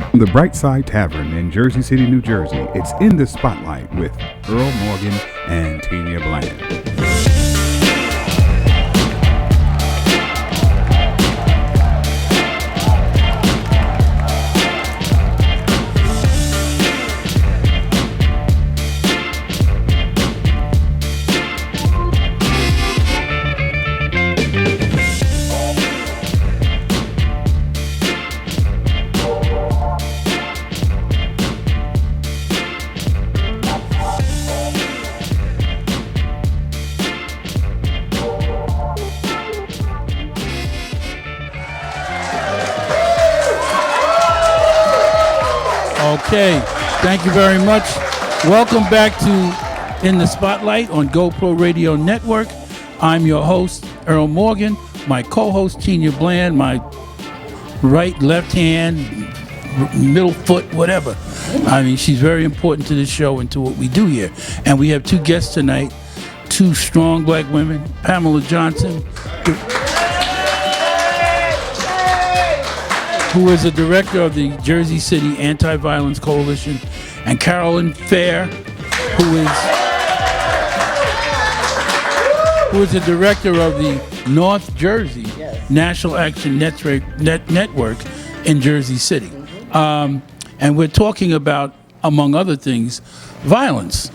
From the Brightside Tavern in Jersey City, New Jersey, it's In the Spotlight with Earl Morgan and Tinia Bland. Okay, thank you very much. Welcome back to In the Spotlight on GoPro Radio Network. I'm your host, Earl Morgan. My co-host, Tinia Bland, my right, left hand, middle foot, whatever. I mean, she's very important to this show and to what we do here. And we have two guests tonight, two strong black women, Pamela Johnson, who is the director of the Jersey City Anti-Violence Coalition, and Carolyn Fair, who is the director of the North Jersey National Action Network in Jersey City. And we're talking about, among other things, violence.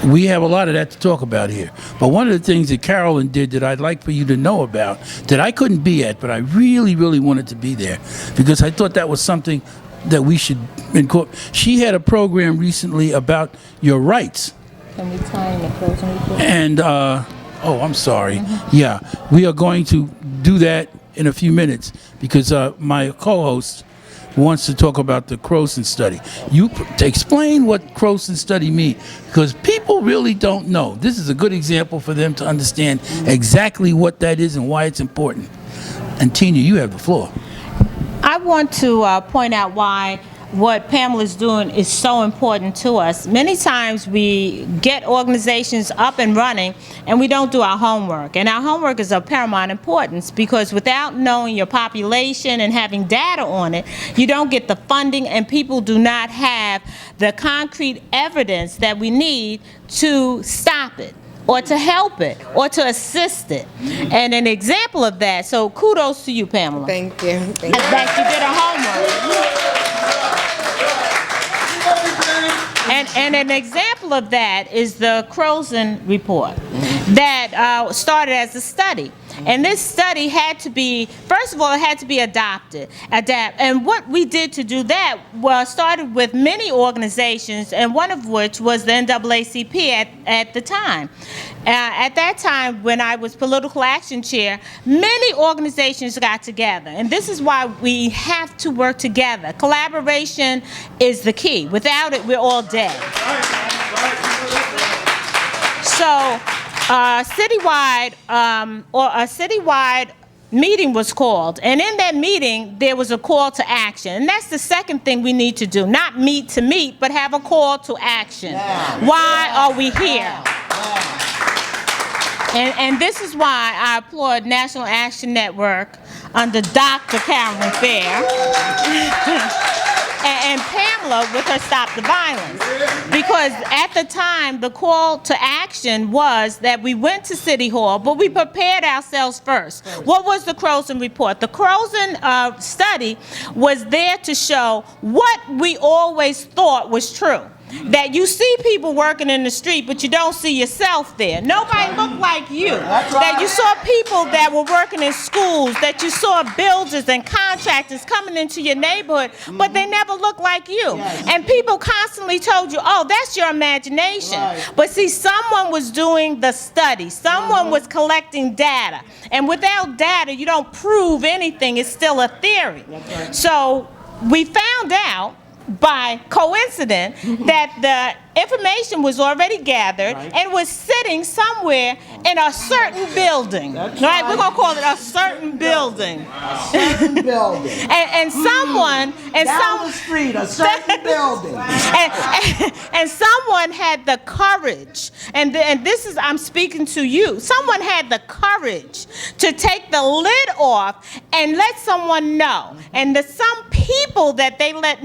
We have a lot of that to talk about here. But one of the things that Carolyn did that I'd like for you to know about, that I couldn't be at, but I really, really wanted to be there, because I thought that was something that we should incorporate. She had a program recently about your rights. Can we tie in the closing report? And, I'm sorry. Yeah, we are going to do that in a few minutes, because my co-host wants to talk about the Croson study. You explain what Croson study means, because people really don't know. This is a good example for them to understand exactly what that is and why it's important. And Tinia, you have the floor. I want to point out why what Pamela's doing is so important to us. Many times we get organizations up and running and we don't do our homework. And our homework is of paramount importance, because without knowing your population and having data on it, you don't get the funding, and people do not have the concrete evidence that we need to stop it, or to help it, or to assist it. And an example of that, so kudos to you, Pamela. Thank you. Thank you. That you did her homework. And an example of that is the Croson report that started as a study. And this study had to be, first of all, it had to be adapted. And what we did to do that was started with many organizations, and one of which was the NAACP at the time. At that time, when I was political action chair, many organizations got together. And this is why we have to work together. Collaboration is the key. Without it, we're all dead. So, a citywide meeting was called, and in that meeting there was a call to action, and that's the second thing we need to do. Not meet to meet, but have a call to action. Why are we here? And this is why I applaud National Action Network under Dr. Carolyn Fair and Pamela with her Stop the Violence. Because at the time, the call to action was that we went to City Hall, but we prepared ourselves first. What was the Croson report? The Croson study was there to show what we always thought was true. That you see people working in the street, but you don't see yourself there. Nobody looked like you. That you saw people that were working in schools, that you saw builders and contractors coming into your neighborhood, but they never looked like you. And people constantly told you, oh, that's your imagination. But see, someone was doing the study. Someone was collecting data. And without data, you don't prove anything. It's still a theory. So we found out by coincidence that the information was already gathered and was sitting somewhere in a certain building. Right? We're going to call it a certain building. A certain building. and someone down the street, a certain building. And someone had the courage, and this is, I'm speaking to you, someone had the courage to take the lid off and let someone know. And some people people that they let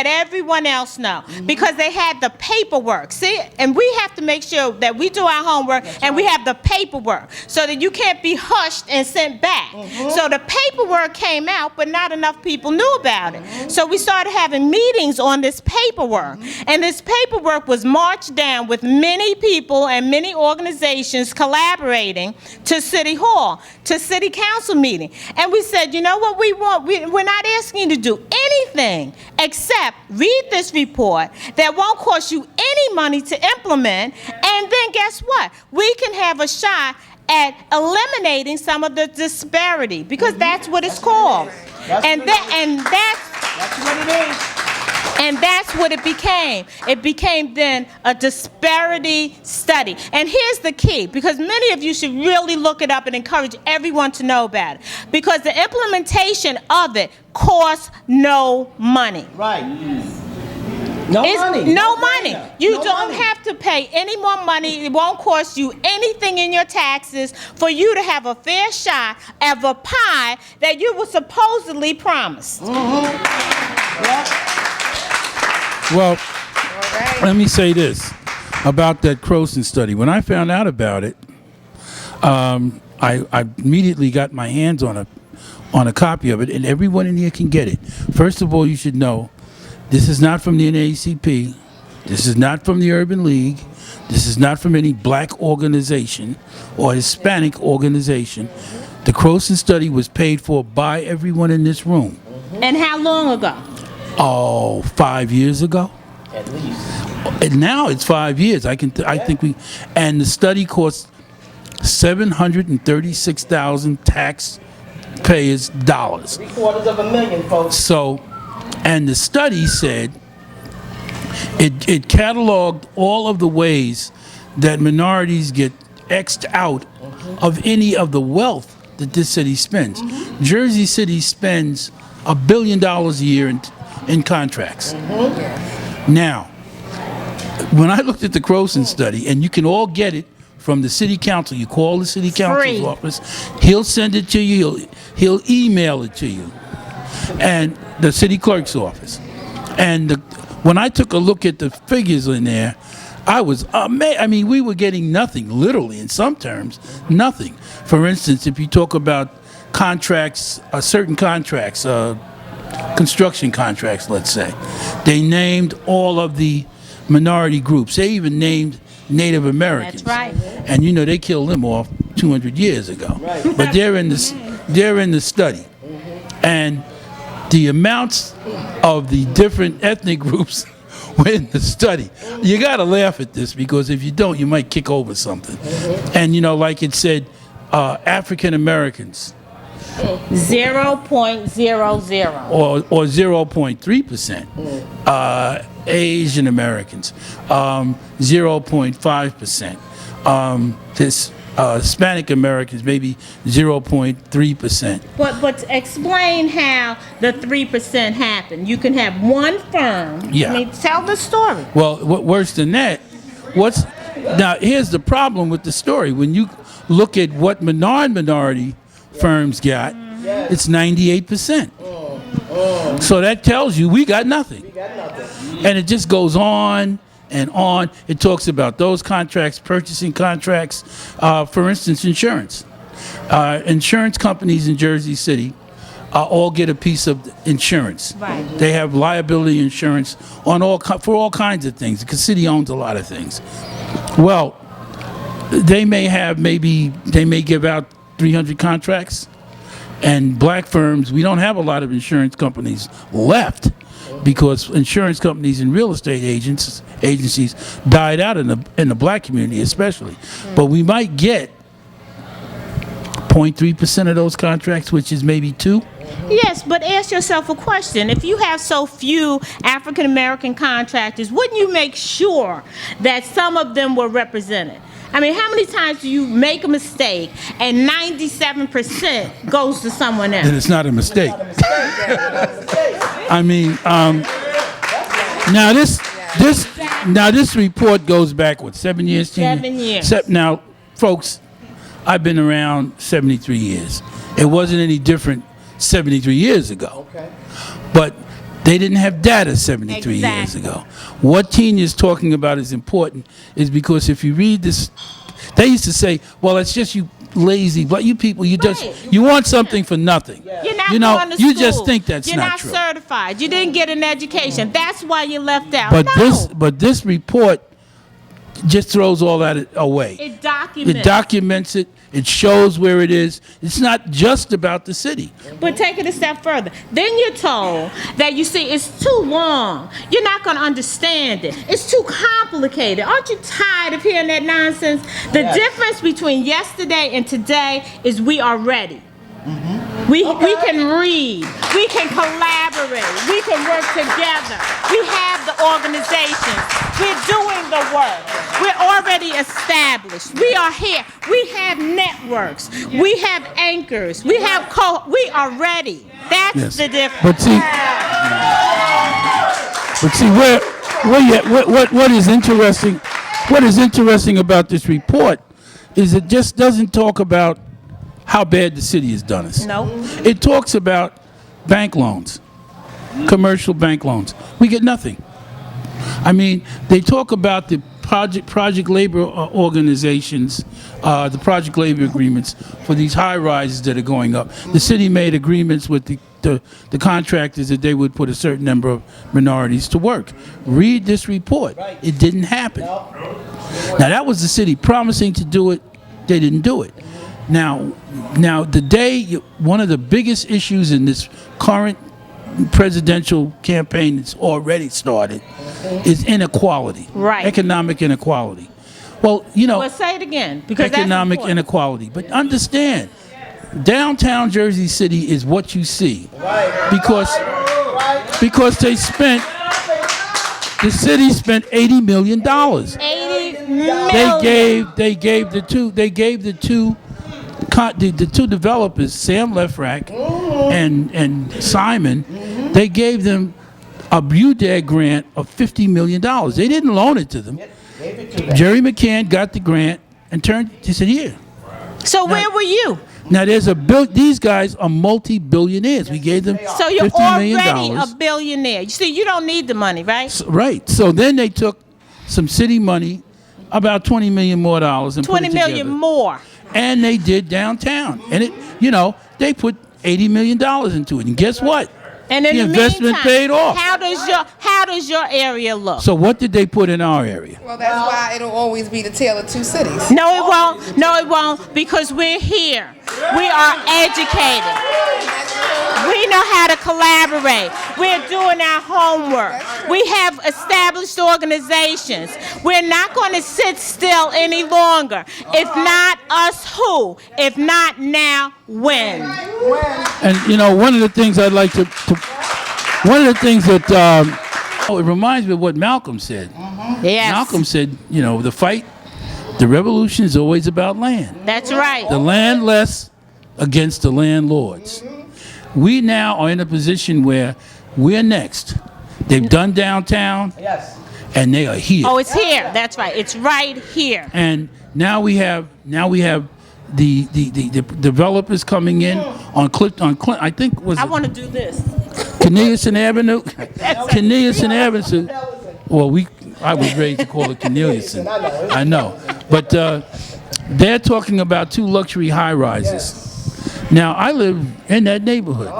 everyone else know, because they had the paperwork. See, and we have to make sure that we do our homework and we have the paperwork so that you can't be hushed and sent back. So the paperwork came out, but not enough people knew about it. So we started having meetings on this paperwork, and this paperwork was marched down with many people and many organizations collaborating to City Hall, to City Council meeting. And we said, you know what we want? We're not asking you to do anything except read this report that won't cost you any money to implement, and then guess what? We can have a shot at eliminating some of the disparity, because that's what it's called. And that's what it became. It became then a disparity study. And here's the key, because many of you should really look it up and encourage everyone to know about it, because the implementation of it costs no money. Right. No money. You don't have to pay any more money. It won't cost you anything in your taxes for you to have a fair shot of a pie that you were supposedly promised. Well, let me say this about that Croson study. When I found out about it, I immediately got my hands on a copy of it, and everyone in here can get it. First of all, you should know, this is not from the NAACP. This is not from the Urban League. This is not from any black organization or Hispanic organization. The Croson study was paid for by everyone in this room. And how long ago? Oh, 5 years ago. At least. And now it's 5 years. I think we, and the study cost $736,000 taxpayers dollars. $750,000, folks. So, and the study said it cataloged all of the ways that minorities get X'd out of any of the wealth that this city spends. Jersey City spends $1 billion a year in contracts. Now, when I looked at the Croson study, and you can all get it from the city council, you call the city council's office, he'll send it to you, he'll email it to you, and the city clerk's office. And when I took a look at the figures in there, I was amazed. I mean, we were getting nothing, literally, in some terms, nothing. For instance, if you talk about contracts, certain contracts, construction contracts, let's say, they named all of the minority groups. They even named Native Americans. That's right. And you know, they killed them off 200 years ago. Right. But they're in the study. And the amounts of the different ethnic groups were in the study. You got to laugh at this, because if you don't, you might kick over something. And you know, like it said, African Americans, 0.00. or 0.3%. Asian Americans, 0.5%. Hispanic Americans, maybe 0.3%. But explain how the 3% happened. You can have one firm. Yeah. I mean, tell the story. Well, worse than that, now here's the problem with the story. When you look at what minority firms got, it's 98%. So that tells you we got nothing. And it just goes on and on. It talks about those contracts, purchasing contracts, for instance, insurance. Insurance companies in Jersey City all get a piece of insurance. Right. They have liability insurance on for all kinds of things, because the city owns a lot of things. Well, they may give out 300 contracts, and black firms, we don't have a lot of insurance companies left, because insurance companies and real estate agencies died out in the black community especially. But we might get 0.3% of those contracts, which is maybe 2. Yes, but ask yourself a question. If you have so few African American contractors, wouldn't you make sure that some of them were represented? I mean, how many times do you make a mistake and 97% goes to someone else? Then it's not a mistake. I mean, now this report goes back, what, 7 years? 7 years. Now, folks, I've been around 73 years. It wasn't any different 73 years ago. Okay. But they didn't have data 73 years Exactly. ago. What Tinia is talking about is important, is because if you read this, they used to say, well, it's just you lazy, but you people, you just, Right. you want something for nothing. You're not You know, going to you school. just think that's You're not not true. certified. You didn't get an education. That's why you're left out. But No. this report just throws all that away. It documents. It documents it. It shows where it is. It's not just about the city. But take it a step further. Then you're told that, you see, it's too long. You're not going to understand it. It's too complicated. Aren't you tired of hearing that nonsense? The difference between yesterday and today is we are ready. We can read. We can collaborate. We can work together. We have the organizations. We're doing the work. We're already established. We are here. We have networks. We have anchors. We have we are ready. That's Yes. the difference. But see, what is interesting? What is interesting about this report is it just doesn't talk about how bad the city has done us. No. It talks about bank loans, commercial bank loans. We get nothing. I mean, they talk about the project labor organizations, the project labor agreements for these high rises that are going up. The city made agreements with the contractors that they would put a certain number of minorities to work. Read this report. It didn't happen. Now, that was the city promising to do it. They didn't do it. Now, one of the biggest issues in this current presidential campaign that's already started is inequality, Right. Economic inequality. Well, you know, Well, say it again, because economic that's important. inequality. But understand, downtown Jersey City is what you see, because the city spent $80 million. 80 million. They gave the two developers, Sam Lefrak and Simon, they gave them a BUDAG grant of $50 million. They didn't loan it to them. Jerry McCann got the grant and he said, here. So where were you? Now these guys are multi-billionaires. We gave them So you're $50 million. already a billionaire. You see, you don't need the money, right? Right. So then they took some city money, about $20 million more dollars, and put it 20 million together. more. And they did downtown. And they put $80 million into it. And guess what? And in the the investment meantime, paid off. How does your area look? So what did they put in our area? Well, that's why it'll always be the tale of two cities. No, it won't. No, it won't. Because we're here. We are educated. We know how to collaborate. We're doing our homework. We have established organizations. We're not going to sit still any longer. If not us, who? If not now, when? And one of the things I'd like to one of the things that it reminds me of what Malcolm said. Yes. Malcolm said, the revolution is always about land. That's right. The landless against the landlords. We now are in a position where we're next. They've done downtown, Yes. and they are here. Oh, it's here. That's right. It's right here. And now we have the developers coming in on Clifton. I think was I want to do this. Cornelius Avenue. Cornelius Avenue. Well, I was raised to call it Cornelius. I know, but they're talking about 2 luxury high rises. Now I live in that neighborhood.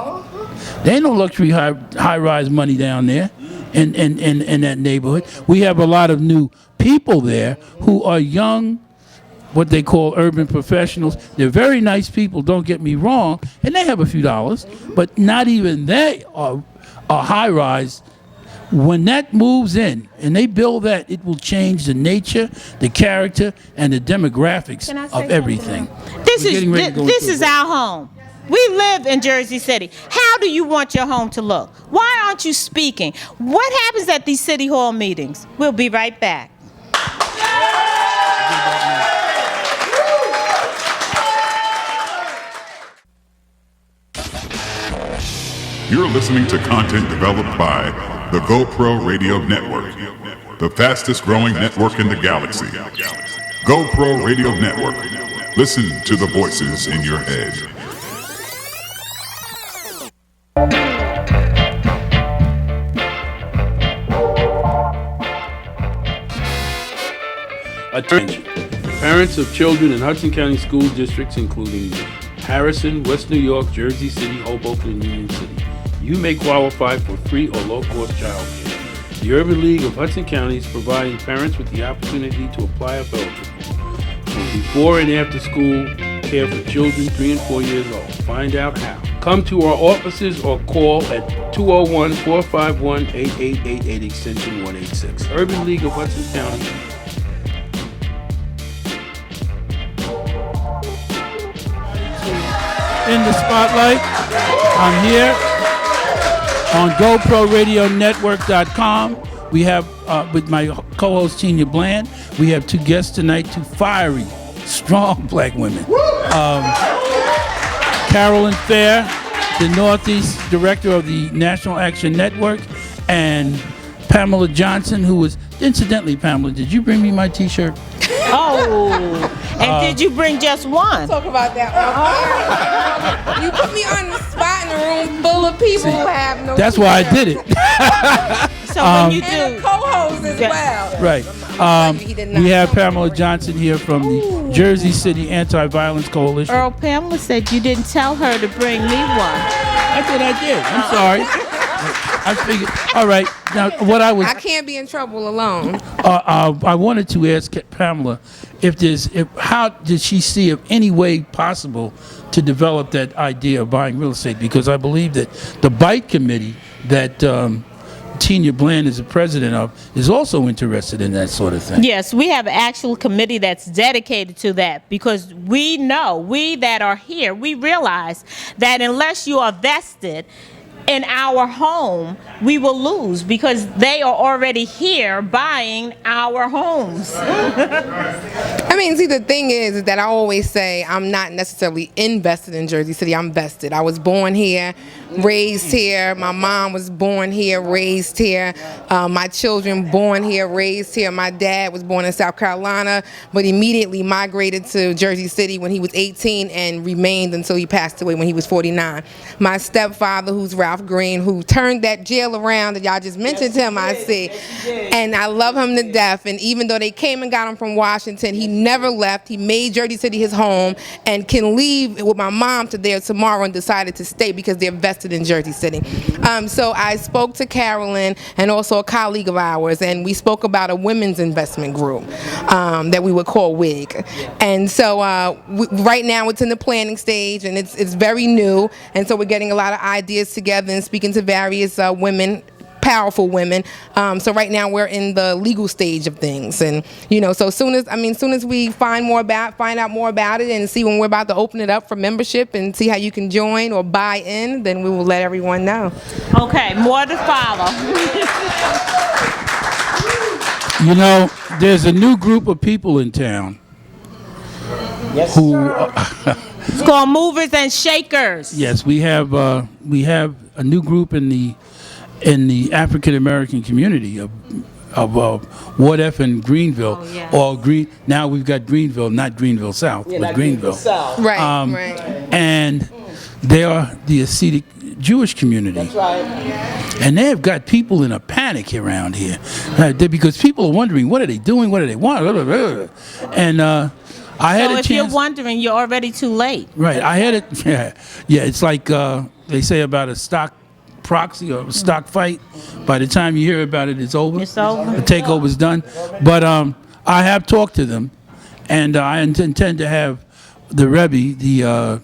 There ain't no luxury high rise money down there in that neighborhood. We have a lot of new people there who are young, what they call urban professionals. They're very nice people, don't get me wrong, and they have a few dollars, but not even they are high rise. When that moves in and they build that, it will change the nature, the character, and the demographics Can I say of everything. This We're getting ready to go this into is it. our home. We live in Jersey City. How do you want your home to look? Why aren't you speaking? What happens at these city hall meetings? We'll be right back. You're listening to content developed by the GoPro Radio Network, the fastest growing network in the galaxy. GoPro Radio Network. Listen to the voices in your head. Attention. Parents of children in Hudson County school districts including Harrison, West New York, Jersey City, Hoboken, and Union City. You may qualify for free or low-cost child care. The Urban League of Hudson County is providing parents with the opportunity to apply if eligible for before and after school care for children 3 and 4 years old. Find out how. Come to our offices or call at 201-451-8888 extension 186. Urban League of Hudson County. In the spotlight, I'm here on GoProRadioNetwork.com. We have, with my co-host Tinia Bland, we have two guests tonight, two fiery, strong black women. Carolyn Fair, the Northeast Director of the National Action Network, and Pamela Johnson, who was, incidentally, Pamela, did you bring me my t-shirt? Oh, and did you bring just one? Talk about that one. You put me on the spot in a room full of people who have no. That's why I did it. So when you And a do, co-host as well. Right. He did not We have know. Pamela Johnson here from the Jersey City Anti-Violence Coalition. Earl, Pamela said you didn't tell her to bring me one. I thought I did. I'm sorry. I figured. All right. Now, what I was, I can't be in trouble alone. I wanted to ask Pamela how did she see of any way possible to develop that idea of buying real estate? Because I believe that the BITE committee that Tinia Bland is the president of is also interested in that sort of thing. Yes, we have an actual committee that's dedicated to that because we know, we that are here, we realize that unless you are vested in our home, we will lose because they are already here buying our homes. I mean, see, the thing is that I always say I'm not necessarily invested in Jersey City. I'm vested. I was born here, raised here. My mom was born here, raised here. My children born here, raised here. My dad was born in South Carolina, but immediately migrated to Jersey City when he was 18 and remained until he passed away when he was 49. My stepfather, who's Ralph Green, who turned that jail around that y'all just mentioned him, I see. And I love him to death. And even though they came and got him from Washington, he never left. He made Jersey City his home and can leave with my mom to there tomorrow and decided to stay because they're vested in Jersey City. So I spoke to Carolyn and also a colleague of ours, and we spoke about a women's investment group that we would call WIG. And so right now it's in the planning stage, and it's very new. And so we're getting a lot of ideas together and speaking to various women, powerful women. So right now we're in the legal stage of things, and so soon as we find out more about it and see when we're about to open it up for membership and see how you can join or buy in, then we will let everyone know. Okay, more to follow. There's a new group of people in town Yes, who. It's called Movers and Shakers. Yes, we have a new group in the African American community of Ward F and Greenville. Oh, yeah. Or now we've got Greenville, not Greenville South, but not Greenville. South. Right, Right. And they are the Hasidic Jewish community. That's right. And they have got people in a panic around here because people are wondering, what are they doing? What do they want? And I had So a if you're chance. wondering, you're already too late. Right. I had it. Yeah. It's like they say about a stock proxy or a stock fight. By the time you hear about it, it's over. It's over. The takeover's done. But I have talked to them, and I intend to have the Rebbe,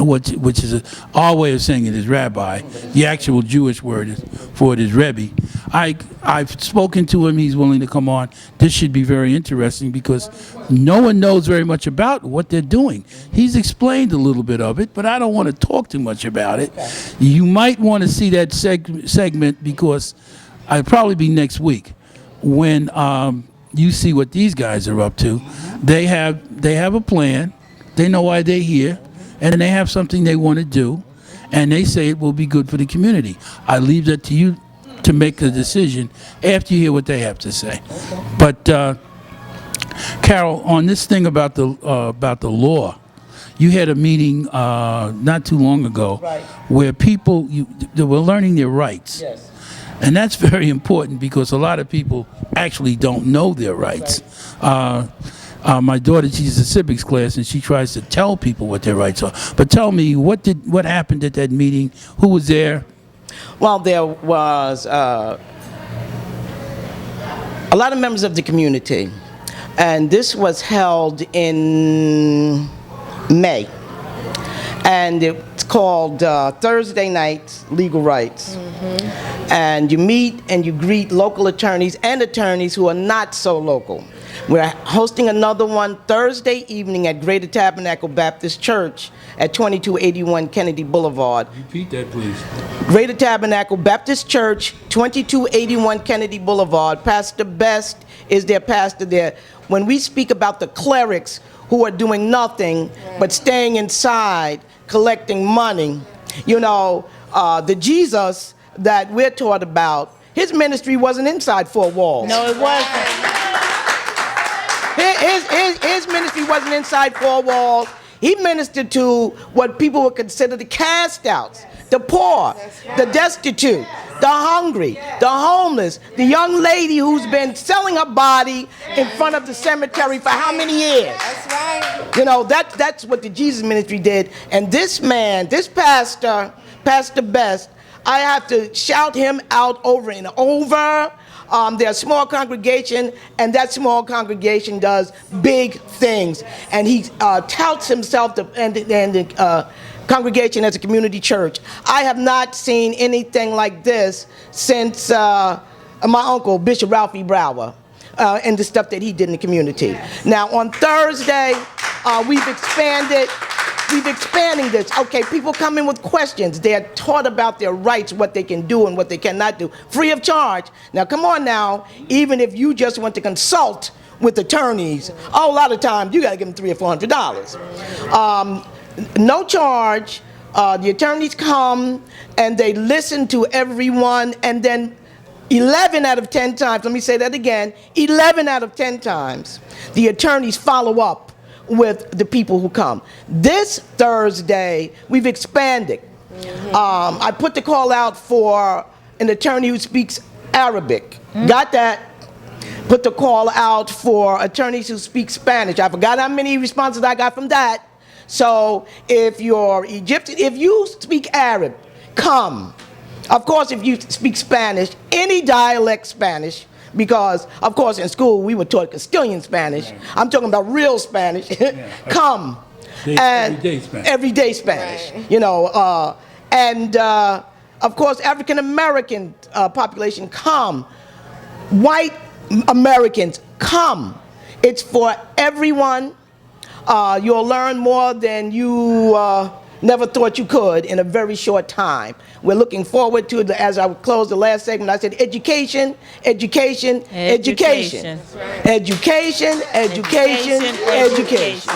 which is our way of saying it is rabbi. The actual Jewish word for it is Rebbe. I've spoken to him. He's willing to come on. This should be very interesting because no one knows very much about what they're doing. He's explained a little bit of it, but I don't want to talk too much about it. You might want to see that segment because I'll probably be next week when you see what these guys are up to. They have a plan. They know why they're here. And they have something they want to do, and they say it will be good for the community. I leave that to you to make the decision after you hear what they have to say. But Carol, on this thing about the law, you had a meeting not too long ago Right. where people they were learning their rights. Yes. And that's very important because a lot of people actually don't know their rights. My daughter teaches a civics class, and she tries to tell people what their rights are. But tell me, what happened at that meeting? Who was there? Well, there was a lot of members of the community, and this was held in May. And it's called Thursday Night Legal Rights. And you meet and you greet local attorneys and attorneys who are not so local. We're hosting another one Thursday evening at Greater Tabernacle Baptist Church at 2281 Kennedy Boulevard. Repeat that, please. Greater Tabernacle Baptist Church, 2281 Kennedy Boulevard. Pastor Best is their pastor there. When we speak about the clerics who are doing nothing but staying inside, collecting money, you know, the Jesus that we're taught about, his ministry wasn't inside four walls. No, it wasn't. His ministry wasn't inside four walls. He ministered to what people would consider the cast outs, the poor, the destitute, the hungry, the homeless, the young lady who's been selling her body in front of the cemetery for how many years? That's right. You know, that's what the Jesus ministry did. And this man, this pastor, Pastor Best, I have to shout him out over and over. They're a small congregation, and that small congregation does big things. And he touts himself and the congregation as a community church. I have not seen anything like this since my uncle, Bishop Ralphie Brower, and the stuff that he did in the community. Now, on Thursday, we've expanding this. Okay, people come in with questions. They're taught about their rights, what they can do and what they cannot do, free of charge. Now, come on now, even if you just want to consult with attorneys, a lot of times you got to give them $300 or $400. No charge. The attorneys come and they listen to everyone, and then 11 out of 10 times, let me say that again, 11 out of 10 times, the attorneys follow up with the people who come. This Thursday, we've expanded. I put the call out for an attorney who speaks Arabic. Got that? Put the call out for attorneys who speak Spanish. I forgot how many responses I got from that. So if you're Egyptian, if you speak Arab, come. Of course, if you speak Spanish, any dialect Spanish, because, of course, in school we were taught Castilian Spanish. I'm talking about real Spanish. Come. Everyday Spanish. Everyday Spanish. Right. You know, of course, African American population, come. White Americans, come. It's for everyone. You'll learn more than you never thought you could in a very short time. We're looking forward to, as I close the last segment, I said education, education, education. Education, education, education.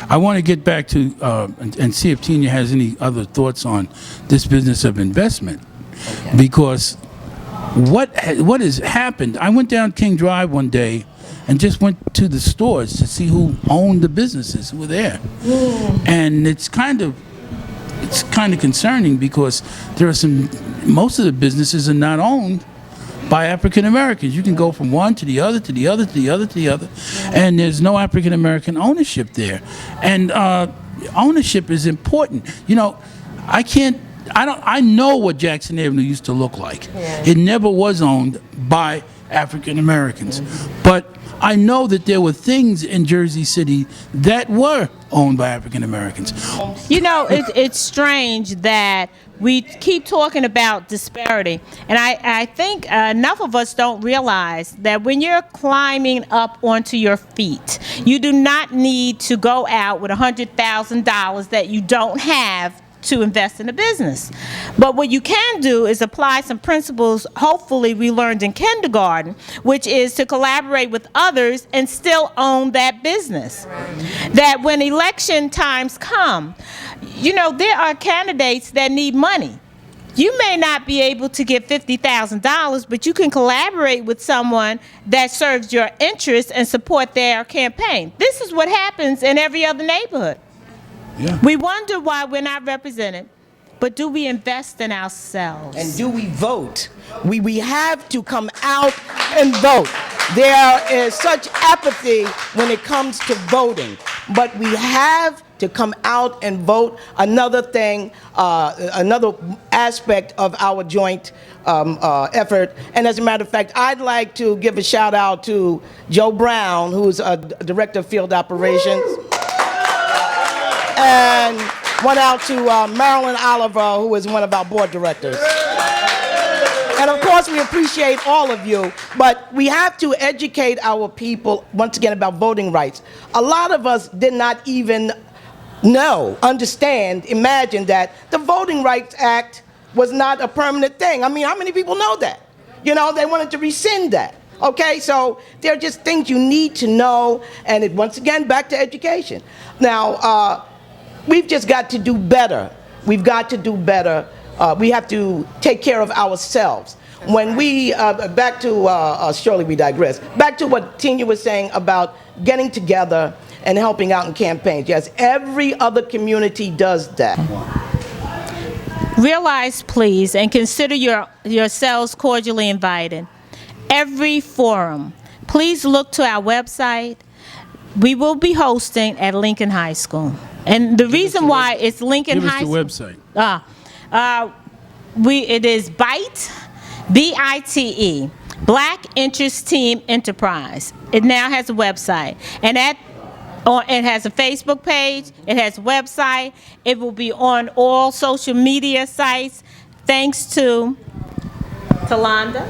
I want to get back to and see if Tinia has any other thoughts on this business of investment. Okay. Because what has happened, I went down King Drive one day and just went to the stores to see who owned the businesses who were there. And it's kind of concerning because most of the businesses are not owned by African Americans. You can go from one to the other, to the other, to the other, to the other, and there's no African American ownership there. And ownership is important. You know, I know what Jackson Avenue used to look like. Yeah. It never was owned by African Americans. But I know that there were things in Jersey City that were owned by African Americans. You know, it's strange that we keep talking about disparity. And I think enough of us don't realize that when you're climbing up onto your feet, you do not need to go out with $100,000 that you don't have to invest in a business. But what you can do is apply some principles, hopefully we learned in kindergarten, which is to collaborate with others and still own that business. Right. That when election times come, you know, there are candidates that need money. You may not be able to get $50,000, but you can collaborate with someone that serves your interests and support their campaign. This is what happens in every other neighborhood. Yeah. We wonder why we're not represented, but do we invest in ourselves? And do we vote? We have to come out and vote. There is such apathy when it comes to voting, but we have to come out and vote. Another thing, another aspect of our joint effort, and as a matter of fact, I'd like to give a shout out to Joe Brown, who's a Director of Field Operations, and one out to Carolyn Oliver, who is one of our board directors. And of course, we appreciate all of you, but we have to educate our people, once again, about voting rights. A lot of us did not even understand, imagine that the Voting Rights Act was not a permanent thing. I mean, how many people know that? You know, they wanted to rescind that. Okay, so there are just things you need to know, and it, once again, back to education. Now, we've just got to do better. We've got to do better. We have to take care of ourselves. When we, back to, surely we digress, back to what Tinia was saying about getting together and helping out in campaigns. Yes, every other community does that. Realize, please, and consider yourselves cordially invited. Every forum, please look to our website. We will be hosting at Lincoln High School. And the reason why it's Lincoln High School. Give us the website. It is BITE, B-I-T-E, Black Interest Team Enterprise. It now has a website. And it has a Facebook page, it has a website, it will be on all social media sites, thanks to Talonda,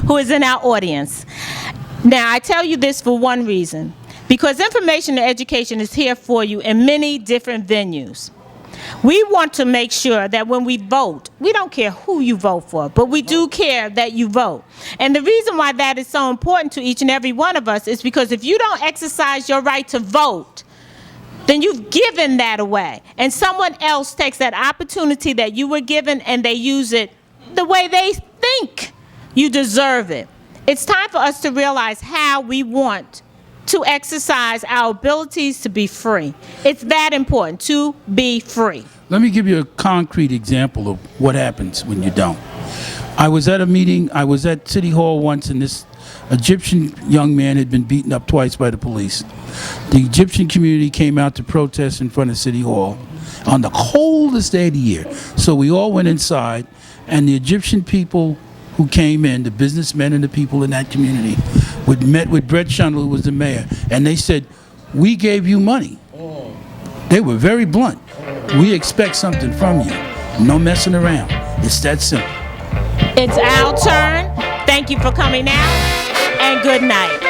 who is in our audience. Now, I tell you this for one reason, because information and education is here for you in many different venues. We want to make sure that when we vote, we don't care who you vote for, but we do care that you vote. And the reason why that is so important to each and every one of us is because if you don't exercise your right to vote, then you've given that away. And someone else takes that opportunity that you were given and they use it the way they think you deserve it. It's time for us to realize how we want to exercise our abilities to be free. It's that important, to be free. Let me give you a concrete example of what happens when you don't. I was at a meeting, I was at City Hall once, and this Egyptian young man had been beaten up twice by the police. The Egyptian community came out to protest in front of City Hall on the coldest day of the year. So we all went inside, and the Egyptian people who came in, the businessmen and the people in that community, met with Brett Shundle, who was the mayor, and they said, "We gave you money." They were very blunt. "We expect something from you. No messing around." It's that simple. It's our turn. Thank you for coming out, and good night.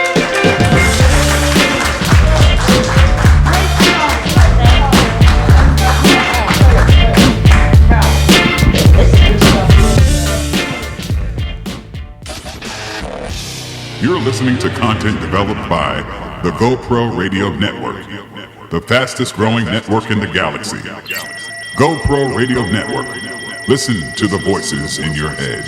You're listening to content developed by the GoPro Radio Network, the fastest growing network in the galaxy. GoPro Radio Network. Listen to the voices in your head.